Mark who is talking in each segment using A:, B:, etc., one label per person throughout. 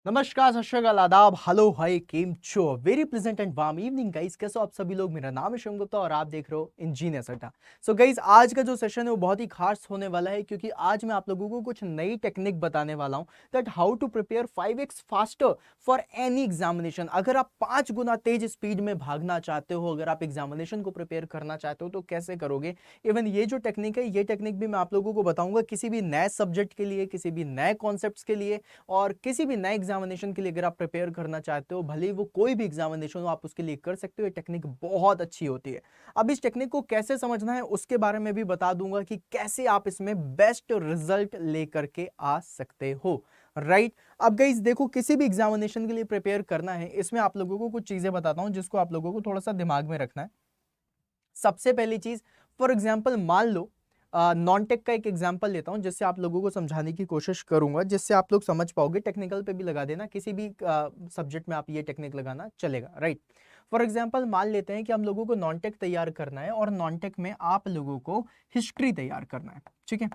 A: नमस्कार, सत श्री अकाल, आदाब, हेलो, हाय, केम छो, very pleasant and warm evening guys. कैसे हो आप सभी लोग? मेरा नाम है शिवम गुप्ता और आप देख रहे हो इंजीनियर्स अड्डा। सो गाइस, आज का जो सेशन है वो बहुत ही खास होने वाला है क्योंकि आज मैं आप लोगों को कुछ नई टेक्निक बताने वाला हूं that how to prepare 5x faster for any examination. अगर आप 5 गुना तेज स्पीड में भागना चाहते हो, अगर आप एग्जामिनेशन को प्रिपेयर करना चाहते हो तो कैसे करोगे। इवन ये जो टेक्निक है, ये टेक्निक भी मैं आप लोगों को बताऊंगा किसी भी नए सब्जेक्ट के लिए, किसी भी नए कॉन्सेप्ट के लिए और किसी भी नए एग्जामिनेशन के लिए अगर आप प्रिपेयर करना चाहते हो, भले ही वो कोई भी एग्जामिनेशन हो, आप उसके लिए कर सकते हो। ये टेक्निक बहुत अच्छी होती है। अब इस टेक्निक को कैसे समझना है उसके बारे में भी बता दूंगा कि कैसे आप इसमें बेस्ट रिजल्ट लेकर के आ सकते हो। राइट, अब गाइस देखो, किसी भी एग्जामिनेशन के लिए प्रिपेयर करना है, इसमें आप लोगों को कुछ चीजें बताता हूं जिसको आप लोगों को थोड़ा सा दिमाग में रखना है। सबसे पहली चीज, फॉर एग्जाम्पल मान लो नॉन टेक का एक एग्जांपल लेता हूं जिससे आप लोगों को समझाने की कोशिश करूंगा, जिससे आप लोग समझ पाओगे। टेक्निकल पे भी लगा देना, किसी भी सब्जेक्ट में आप ये टेक्निक लगाना चलेगा। राइट, फॉर एग्जांपल मान लेते हैं कि हम लोगों को नॉन टेक तैयार करना है और नॉन टेक में आप लोगों को हिस्ट्री तैयार करना है। ठीक है,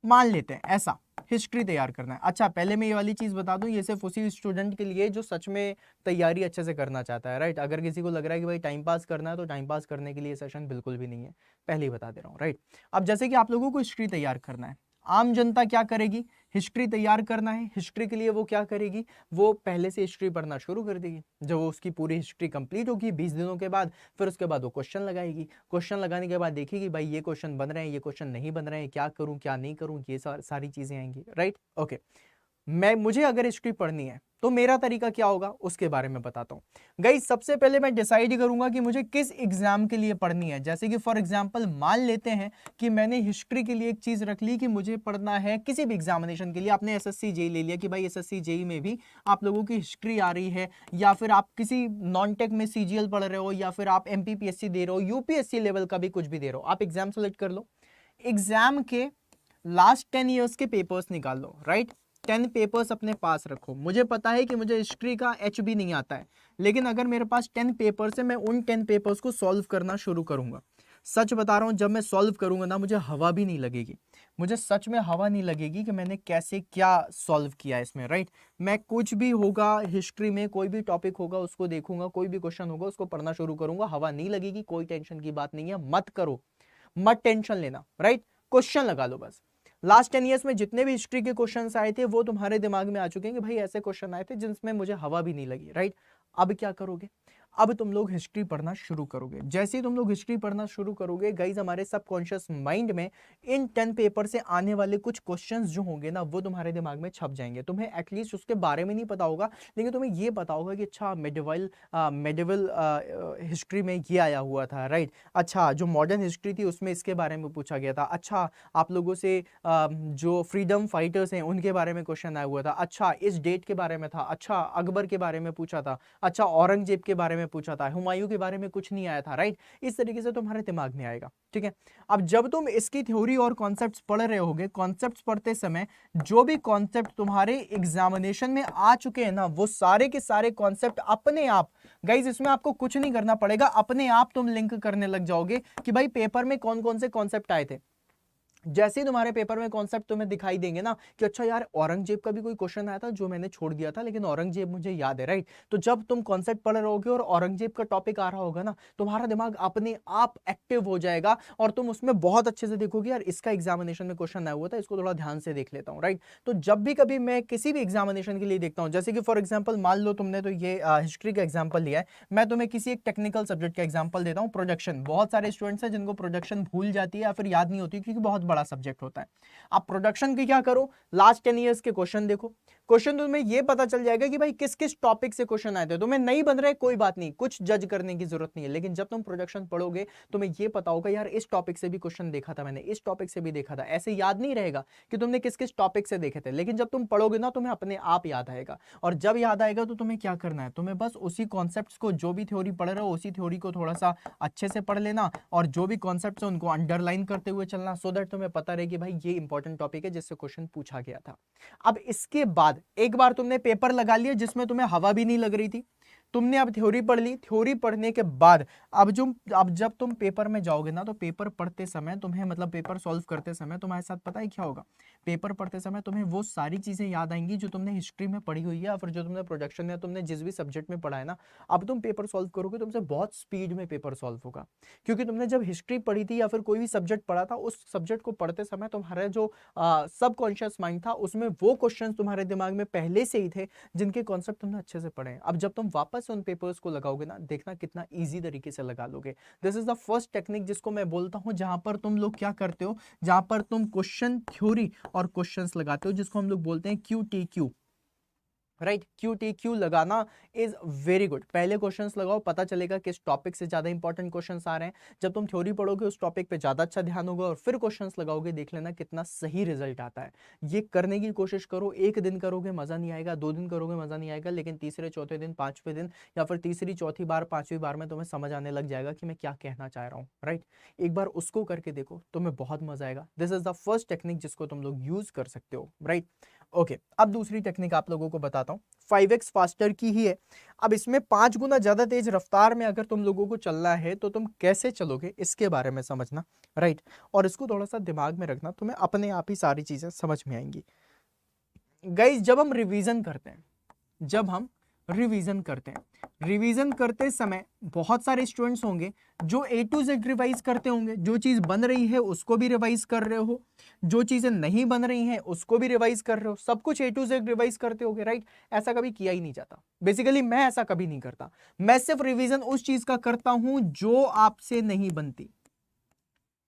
A: मान लेते हैं ऐसा हिस्ट्री तैयार करना है। अच्छा, पहले मैं ये वाली चीज बता दूं, ये सिर्फ उसी स्टूडेंट के लिए जो सच में तैयारी अच्छे से करना चाहता है। राइट, अगर किसी को लग रहा है कि भाई टाइम पास करना है तो टाइम पास करने के लिए सेशन बिल्कुल भी नहीं है, पहले ही बता दे रहा हूं। राइट, अब जैसे कि आप लोगों को हिस्ट्री तैयार करना है, आम जनता क्या करेगी? हिस्ट्री तैयार करना है, हिस्ट्री के लिए वो क्या करेगी? वो पहले से हिस्ट्री पढ़ना शुरू कर देगी। जब वो उसकी पूरी हिस्ट्री कंप्लीट होगी 20 दिनों के बाद, फिर उसके बाद वो क्वेश्चन लगाएगी। क्वेश्चन लगाने के बाद देखेगी भाई ये क्वेश्चन बन रहे हैं, ये क्वेश्चन नहीं बन रहे हैं, क्या करूं क्या नहीं करूं, ये सारी चीजें आएंगी। Right, okay. मुझे अगर हिस्ट्री पढ़नी है तो मेरा तरीका क्या होगा उसके बारे में बताता हूं। गाइस, सबसे पहले मैं डिसाइड करूंगा कि मुझे किस एग्जाम के लिए पढ़नी है। जैसे कि फॉर एग्जांपल मान लेते हैं कि मैंने हिस्ट्री के लिए एक चीज रख ली कि मुझे पढ़ना है किसी भी एग्जामिनेशन के लिए। आपने एसएससी जेई ले लिया कि भाई एसएससी जेई में भी आप लोगों की हिस्ट्री आ रही है, या फिर आप किसी नॉन टेक में सीजीएल पढ़ रहे हो, या फिर आप एमपीपीएससी दे रहे हो, यूपीएससी लेवल का भी कुछ भी दे रहे हो, आप एग्जाम सेलेक्ट कर लो। एग्जाम के लास्ट 10 ईयर्स के पेपर्स निकाल लो। राइट, 10 पेपर्स अपने पास रखो। मुझे पता है कि मुझे हिस्ट्री का एच भी नहीं आता है, लेकिन अगर मेरे पास 10 पेपर्स है, मैं उन 10 पेपर्स को सॉल्व करना शुरू करूंगा। सच बता रहा हूं, जब मैं सॉल्व करूंगा ना, मुझे हवा भी नहीं लगेगी। मुझे सच में हवा नहीं लगेगी कि मैंने कैसे क्या सॉल्व किया इसमें। राइट, मैं कुछ भी होगा हिस्ट्री में, कोई भी टॉपिक होगा उसको देखूंगा, कोई भी क्वेश्चन होगा उसको पढ़ना शुरू करूंगा। हवा नहीं लगेगी, कोई टेंशन की बात नहीं है, मत करो, मत टेंशन लेना। राइट, क्वेश्चन लगा लो बस। लास्ट 10 ईयर्स में जितने भी हिस्ट्री के क्वेश्चंस आए थे वो तुम्हारे दिमाग में आ चुके हैं कि भाई ऐसे क्वेश्चन आए थे जिसमें मुझे हवा भी नहीं लगी। राइट, अब क्या करोगे? अब तुम लोग हिस्ट्री पढ़ना शुरू करोगे। जैसे ही तुम लोग हिस्ट्री पढ़ना शुरू करोगे गाइज, हमारे सबकॉन्शियस माइंड में इन 10 पेपर से आने वाले कुछ क्वेश्चंस जो होंगे ना, वो तुम्हारे दिमाग में छप जाएंगे। तुम्हें एटलीस्ट उसके बारे में नहीं पता होगा, लेकिन तुम्हें ये पता होगा कि अच्छा मेडिवल हिस्ट्री में ये आया हुआ था। राइट, अच्छा जो मॉडर्न हिस्ट्री थी उसमें इसके बारे में पूछा गया था। अच्छा, आप लोगों से जो फ्रीडम फाइटर्स हैं उनके बारे में क्वेश्चन आया हुआ था। अच्छा, इस डेट के बारे में था। अच्छा, अकबर के बारे में पूछा था। अच्छा, औरंगजेब के बारे में पूछा था। हुमायूं के बारे में कुछ नहीं आया था। राइट, इस तरीके से तुम्हारे दिमाग में आएगा। ठीक है, अब जब तुम इसकी थ्योरी और कॉन्सेप्ट्स पढ़ रहे होगे, कॉन्सेप्ट्स पढ़ते समय जो भी कॉन्सेप्ट तुम्हारे एग्जामिनेशन में आ चुके हैं ना, वो सारे के सारे कॉन्सेप्ट अपने आप, गाइज इसमें आपको कुछ नहीं करना पड़ेगा, अपने आप तुम लिंक करने लग जाओगे कि भाई पेपर में कौन कौन से कॉन्सेप्ट आए थे। जैसे ही तुम्हारे पेपर में कॉन्सेप्ट तुम्हें दिखाई देंगे ना कि अच्छा यार औरंगजेब का भी कोई क्वेश्चन आया था जो मैंने छोड़ दिया था, लेकिन औरंगजेब मुझे याद है। राइट, तो जब तुम कॉन्सेप्ट पढ़ रहे होगे और औरंगजेब का टॉपिक आ रहा होगा ना, तुम्हारा दिमाग अपने आप एक्टिव हो जाएगा और तुम उसमें बहुत अच्छे से देखोगे यार इसका एग्जामिनेशन में क्वेश्चन आया हुआ था, इसको थोड़ा ध्यान से देख लेता हूँ। राइट, तो जब भी कभी मैं किसी भी एग्जामिनेशन के लिए देखता हूँ, जैसे कि फॉर एग्जाम्पल मान लो तुमने तो ये हिस्ट्री का एग्जाम्पल लिया है, मैं तुम्हें किसी एक टेक्निकल सब्जेक्ट का एग्जाम्पल देता हूँ, प्रोडक्शन। बहुत सारे स्टूडेंट्स हैं जिनको प्रोडक्शन भूल जाती है या फिर याद नहीं होती क्योंकि बहुत बड़ा सब्जेक्ट होता है। आप प्रोडक्शन की क्या करो, लास्ट 10 ईयर्स के क्वेश्चन देखो। क्वेश्चन तुम्हें यह पता चल जाएगा कि भाई किस किस टॉपिक से क्वेश्चन आए थे। तुम्हें नहीं बन रहे कोई बात नहीं, कुछ जज करने की जरूरत नहीं है, लेकिन जब तुम प्रोडक्शन पढ़ोगे तुम्हें यह पता होगा यार इस टॉपिक से भी क्वेश्चन देखा था मैंने, इस टॉपिक से भी देखा था। ऐसे याद नहीं रहेगा कि तुमने किस किस टॉपिक से देखे थे, लेकिन जब तुम पढ़ोगे ना तुम्हें अपने आप याद आएगा। और जब याद आएगा तो तुम्हें क्या करना है, तुम्हें बस उसी कॉन्सेप्ट्स को, जो भी थ्योरी पढ़ रहे हो उसी थ्योरी को थोड़ा सा अच्छे से पढ़ लेना और जो भी कॉन्सेप्ट्स है उनको अंडरलाइन करते हुए चलना, सो दैट तुम्हें पता रहे कि भाई ये इंपॉर्टेंट टॉपिक है जिससे क्वेश्चन पूछा गया था। अब इसके बाद एक बार तुमने पेपर लगा लिया जिसमें तुम्हें हवा भी नहीं लग रही थी, तुमने अब थ्योरी पढ़ ली, थ्योरी पढ़ने के बाद अब जब तुम पेपर में जाओगे ना, तो पेपर पढ़ते समय तुम्हें, मतलब पेपर सॉल्व करते समय तुम्हारे साथ पता है क्या होगा, पेपर पढ़ते समय तुम्हें वो सारी चीजें याद आएंगी जो तुमने हिस्ट्री में पढ़ी हुई है या फिर जो तुमने प्रोडक्शन या तुमने जिस भी सब्जेक्ट में पढ़ा है ना। अब तुम पेपर सॉल्व करोगे, तुमसे बहुत स्पीड में पेपर सॉल्व होगा, क्योंकि तुमने जब हिस्ट्री पढ़ी थी या फिर कोई भी सब्जेक्ट पढ़ा था, उस सब्जेक्ट को पढ़ते समय तुम्हारा जो सबकॉन्शियस माइंड था, उसमें वो क्वेश्चन तुम्हारे दिमाग में पहले से ही थे जिनके कॉन्सेप्ट तुमने अच्छे से पढ़े हैं। अब जब तुम वापस उन पेपर्स को लगाओगे ना, देखना कितना इजी तरीके से लगा लोगे। This is the first technique जिसको मैं बोलता हूं, जहां पर तुम लोग क्या करते हो, जहां पर तुम क्वेश्चन थ्योरी और क्वेश्चंस लगाते हो, जिसको हम लोग बोलते हैं QTQ, राइट। QTQ लगाना इज वेरी गुड। पहले क्वेश्चंस लगाओ, पता चलेगा किस टॉपिक से ज्यादा इंपॉर्टेंट क्वेश्चंस आ रहे हैं। जब तुम थ्योरी पढ़ोगे उस टॉपिक पे ज्यादा अच्छा ध्यान होगा, और फिर क्वेश्चंस लगाओगे, देख लेना कितना सही रिजल्ट आता है। ये करने की कोशिश करो। एक दिन करोगे मजा नहीं आएगा, 2 दिन करोगे मजा नहीं आएगा, लेकिन तीसरे चौथे दिन, 5वें दिन या फिर तीसरी चौथी बार, 5वीं बार में तुम्हें समझ आने लग जाएगा कि मैं क्या कहना चाह रहा हूँ, राइट। एक बार उसको करके देखो, तुम्हें बहुत मजा आएगा। This is the first technique जिसको तुम लोग यूज कर सकते हो, राइट। ओके, अब दूसरी टेक्निक आप लोगों को बताता हूँ, 5x फास्टर की ही है। अब इसमें 5 गुना ज्यादा तेज रफ्तार में अगर तुम लोगों को चलना है तो तुम कैसे चलोगे, इसके बारे में समझना, राइट। और इसको थोड़ा सा दिमाग में रखना, तुम्हें अपने आप ही सारी चीजें समझ में आएंगी। गाइस, जब हम रिवीजन करते हैं, जब हम रिवीजन करते हैं, रिवीजन करते समय बहुत सारे स्टूडेंट्स होंगे जो A to Z रिवाइज करते होंगे। जो चीज बन रही है उसको भी रिवाइज कर रहे हो, जो चीजें नहीं बन रही हैं उसको भी रिवाइज कर रहे हो, सब कुछ A to Z रिवाइज करते होगे, राइट। ऐसा कभी किया ही नहीं जाता। बेसिकली मैं ऐसा कभी नहीं करता। मैं सिर्फ रिवीजन उस चीज का करता हूं जो आपसे नहीं बनती।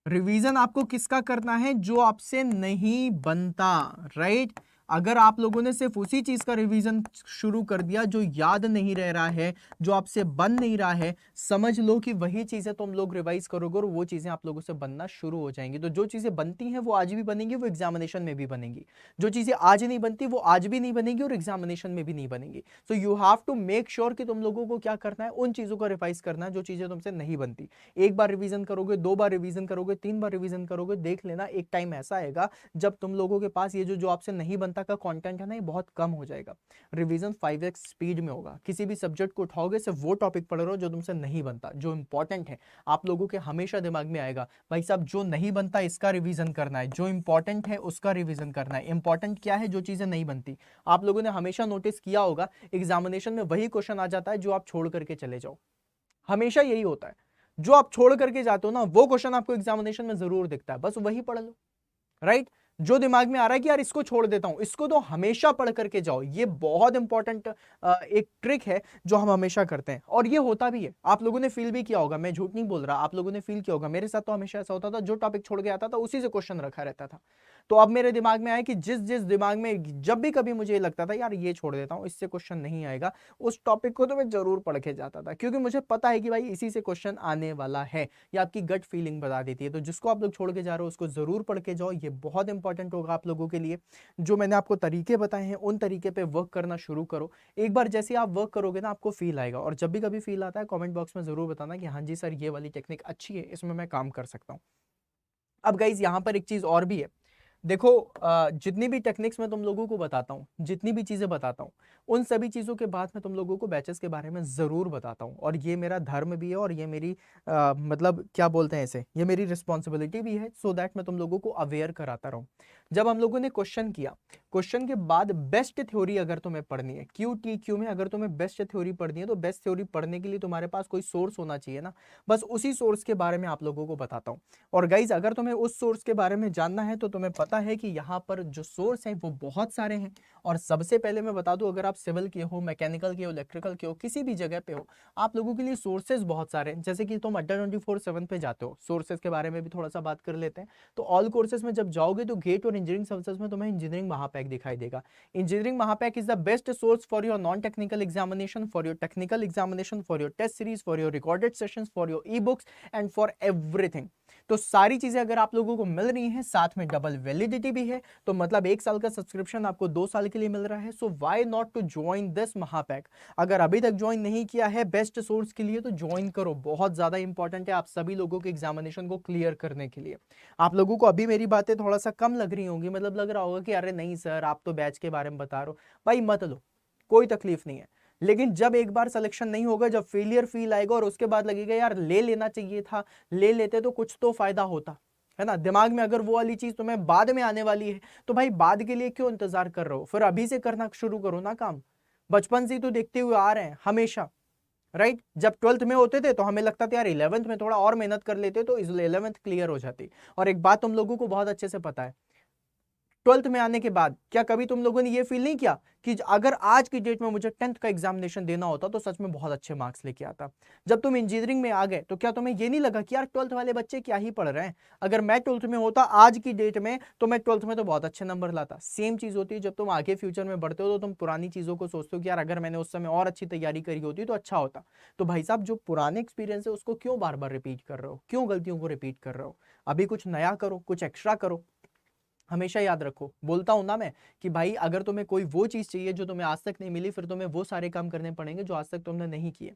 A: रिवीजन आपको किसका करना है, जो आपसे नहीं बनता, राइट। अगर आप लोगों ने सिर्फ उसी चीज का रिवीजन शुरू कर दिया जो याद नहीं रह रहा है, जो आपसे बन नहीं रहा है, समझ लो कि वही चीजें तुम लोग रिवाइज करोगे और वो चीजें आप लोगों से बनना शुरू हो जाएंगी। तो जो चीजें बनती हैं वो आज भी बनेंगी, वो एग्जामिनेशन में भी बनेंगी। जो चीजें आज नहीं बनती वो आज भी नहीं बनेगी और एग्जामिनेशन में भी नहीं बनेगी। So you have to make sure कि तुम लोगों को क्या करना है, उन चीजों का रिवाइज करना है जो चीजें तुमसे नहीं बनती। एक बार रिवीजन करोगे, 2 बार रिवीजन करोगे, 3 बार रिवीजन करोगे, देख लेना एक टाइम ऐसा आएगा जब तुम लोगों के पास ये जो आपसे नहीं बनता का कंटेंट है ना, ये बहुत कम हो जाएगा। रिवीजन 5x स्पीड में होगा। किसी भी सब्जेक्ट को उठाओगे, सिर्फ वो टॉपिक पढ़ रहे हो जो तुमसे नहीं बनता, जो इंपॉर्टेंट है। आप लोगों के हमेशा दिमाग में आएगा, भाई साहब जो नहीं बनता इसका रिवीजन करना है, जो इंपॉर्टेंट है उसका रिवीजन करना है। इंपॉर्टेंट क्या है, जो चीजें नहीं बनती। आप लोगों ने हमेशा नोटिस किया होगा, एग्जामिनेशन में वही क्वेश्चन आ जाता है जो आप छोड़ करके चले जाओ। हमेशा यही होता है, जो आप छोड़ करके जाते हो ना, वो क्वेश्चन आपको एग्जामिनेशन में जरूर दिखता है, बस वही पढ़ लो, राइट। जो दिमाग में आ रहा है कि यार इसको छोड़ देता हूं, इसको तो हमेशा पढ़ करके जाओ। ये बहुत इंपॉर्टेंट एक ट्रिक है जो हम हमेशा करते हैं, और ये होता भी है। आप लोगों ने फील भी किया होगा, मैं झूठ नहीं बोल रहा, आप लोगों ने फील किया होगा। मेरे साथ तो हमेशा ऐसा होता था, जो टॉपिक छोड़ के आता था उसी से क्वेश्चन रखा रहता था। तो अब मेरे दिमाग में आया कि जिस जिस दिमाग में जब भी कभी मुझे लगता था यार ये छोड़ देता हूं, इससे क्वेश्चन नहीं आएगा, उस टॉपिक को तो मैं जरूर पढ़ के जाता था, क्योंकि मुझे पता है कि भाई इसी से क्वेश्चन आने वाला है। ये आपकी गट फीलिंग बता देती है। तो जिसको आप लोग छोड़ के जा रहे हो उसको जरूर पढ़ के जाओ, ये बहुत इंपॉर्टेंट होगा आप लोगों के लिए। जो मैंने आपको तरीके बताए हैं उन तरीके पे वर्क करना शुरू करो। एक बार जैसे आप वर्क करोगे ना, आपको फील आएगा। और जब भी कभी फील आता है कमेंट बॉक्स में जरूर बताना कि हाँ जी सर ये वाली टेक्निक अच्छी है, इसमें मैं काम कर सकता हूँ। अब गाइज यहाँ पर एक चीज और भी है। देखो, जितनी भी टेक्निक्स मैं तुम लोगों को बताता हूँ, जितनी भी चीजें बताता हूँ, उन सभी चीजों के बाद मैं तुम लोगों को बैचेस के बारे में जरूर बताता हूँ। और ये मेरा धर्म भी है, और ये मेरी मतलब क्या बोलते हैं इसे, ये मेरी रिस्पॉन्सिबिलिटी भी है, सो दैट मैं तुम लोगों को अवेयर कराता रहूँ। जब हम लोगों ने क्वेश्चन किया, क्वेश्चन के बाद बेस्ट थ्योरी अगर तुम्हें पढ़नी है, QTQ में अगर तुम्हें बेस्ट थ्योरी पढ़नी है, तो बेस्ट थ्योरी पढ़ने के लिए तुम्हारे पास कोई सोर्स होना चाहिए ना। बस उसी सोर्स के बारे में आप लोगों को बताता हूँ। और गाइज, अगर तुम्हें उस सोर्स के बारे में जानना है तो तुम्हें पता है कि यहाँ पर जो सोर्स है वो बहुत सारे हैं। और सबसे पहले मैं बता दूं, अगर आप सिविल के हो, मैकेनिकल के हो, इलेक्ट्रिकल के हो, किसी भी जगह पे हो, आप लोगों के लिए सोर्सेज बहुत सारे हैं। जैसे कि तुम अड्डा 24/7 पे जाते हो, सोर्सेज के बारे में भी थोड़ा सा बात कर लेते हैं। तो ऑल कोर्सेज में जब जाओगे तो गेट और इंजीनियरिंग सर्विसेज में तुम्हें इंजीनियरिंग महापैक दिखाई देगा। Engineering Mahapack is the best source for your non technical examination, for your technical examination, for your test series, for your recorded sessions, for your e books and for everything. तो सारी चीजें अगर आप लोगों को मिल रही हैं, साथ में डबल वैलिडिटी भी है, तो मतलब 1 साल का सब्सक्रिप्शन आपको 2 साल के लिए मिल रहा है। So why not to join this Mahapack. अगर अभी तक ज्वाइन नहीं किया है बेस्ट सोर्स के लिए, तो ज्वाइन करो, बहुत ज्यादा इंपॉर्टेंट है आप सभी लोगों के एग्जामिनेशन को क्लियर करने के लिए। आप लोगों को अभी मेरी बातें थोड़ा सा कम लग रही होंगी, मतलब लग रहा होगा कि अरे नहीं सर आप तो बैच के बारे में बता रहे हो। भाई मत लो, कोई तकलीफ नहीं है। लेकिन जब एक बार सिलेक्शन नहीं होगा, जब फेलियर फील आएगा और उसके बाद लगेगा यार ले लेना चाहिए था, ले लेते तो कुछ तो फायदा होता, है ना, दिमाग में अगर वो वाली चीज तुम्हें बाद में आने वाली है, तो भाई बाद के लिए क्यों इंतजार कर रहे हो, फिर अभी से करना शुरू करो ना काम। बचपन से ही तो देखते हुए आ रहे हैं हमेशा, राइट। जब 12th में होते थे तो हमें लगता था यार 11th में थोड़ा और मेहनत कर लेते तो 11th क्लियर हो जाती। और एक बात तुम लोगों को बहुत अच्छे से पता है, 12th में आने के बाद क्या कभी तुम लोगों ने ये फील नहीं किया कि अगर आज की डेट में मुझे 10th का एग्जामिनेशन देना होता तो सच में बहुत अच्छे मार्क्स लेके आता। जब तुम इंजीनियरिंग में आ गए तो क्या तुम्हें ये नहीं लगा कि यार 12th वाले बच्चे क्या ही पढ़ रहे हैं, अगर मैं 12th में होता आज की डेट में तो मैं 12th में तो बहुत अच्छे नंबर लाता। सेम चीज होती है जब तुम आगे फ्यूचर में बढ़ते हो तो तुम पुरानी चीजों को सोचते हो कि यार अगर मैंने उस समय और अच्छी तैयारी करी होती तो अच्छा होता। तो भाई साहब जो पुराने एक्सपीरियंस है उसको क्यों बार बार रिपीट कर रहे हो, क्यों गलतियों को रिपीट कर रहे हो, अभी कुछ नया करो, कुछ एक्स्ट्रा करो। हमेशा याद रखो, बोलता हूं ना मैं कि भाई अगर तुम्हें कोई वो चीज चाहिए जो तुम्हें आज तक नहीं मिली, फिर तुम्हें वो सारे काम करने पड़ेंगे जो आज तक तुमने नहीं किए।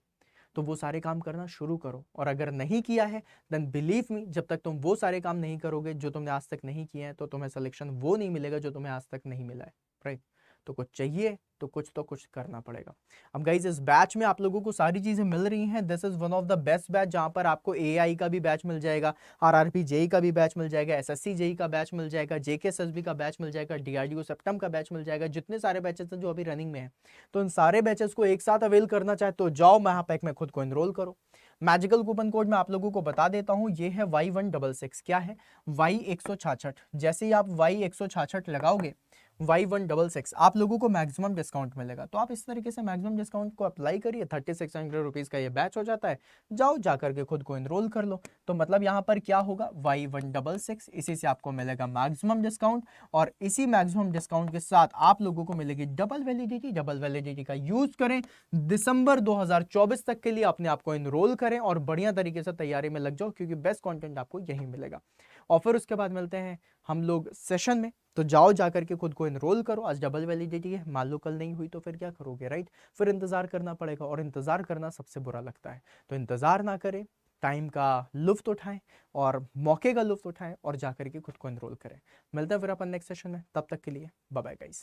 A: तो वो सारे काम करना शुरू करो, और अगर नहीं किया है देन बिलीव मी, जब तक तुम वो सारे काम नहीं करोगे जो तुमने आज तक नहीं किए हैं, तो तुम्हें सिलेक्शन वो नहीं मिलेगा जो तुम्हें आज तक नहीं मिला है, राइट। तो कुछ चाहिए तो कुछ करना पड़ेगा। अब गाइज इस बैच में आप लोगों को सारी चीजें मिल रही हैं। This is one of the best batch, जहां पर आपको एआई का भी बैच मिल जाएगा, आरआरपी जेई का भी बैच मिल जाएगा, एसएससी जेई का बैच मिल जाएगा, जेकेएसएसबी का बैच मिल जाएगा, डीआरडीओ सेप्टम का बैच मिल जाएगा, जितने सारे बैचेस हैं जो अभी रनिंग में है। तो इन सारे बैचेस को एक साथ अवेल करना चाहे तो जाओ महापैक में खुद को एनरोल करो। मैजिकल कूपन कोड मैं आप लोगों को बता देता हूं, ये है Y166। क्या है? Y166। जैसे ही आप Y166 लगाओगे, Y166, आप लोगों को मैक्सिमम डिस्काउंट मिलेगा। तो आप इस तरीके से मैक्सिमम डिस्काउंट को अप्लाई करिए, 3600 रुपीज का ये बैच हो जाता है। जाओ जाकर के खुद को एनरोल कर लो। तो मतलब यहाँ पर क्या होगा, Y166, इसी से आपको मिलेगा मैक्सिमम डिस्काउंट, और इसी मैक्सिमम डिस्काउंट के साथ आप लोगों को मिलेगी डबल वैलिडिटी। डबल वैलिडिटी का यूज करें, दिसंबर 2024 तक के लिए अपने आप को एनरोल करें और बढ़िया तरीके से तैयारी में लग जाओ, क्योंकि बेस्ट कंटेंट आपको यही मिलेगा। और फिर उसके बाद मिलते हैं हम लोग सेशन में। तो जाओ जाकर के खुद को एनरोल करो। आज डबल वैलिडिटी है, मान लो कल नहीं हुई तो फिर क्या करोगे, राइट। फिर इंतजार करना पड़ेगा, और इंतजार करना सबसे बुरा लगता है। तो इंतजार ना करें, टाइम का लुफ्त उठाएं और मौके का लुफ्त उठाएं और जाकर के खुद को एनरोल करें। मिलते हैं फिर अपन नेक्स्ट सेशन में, तब तक के लिए बाय बाय गाइस।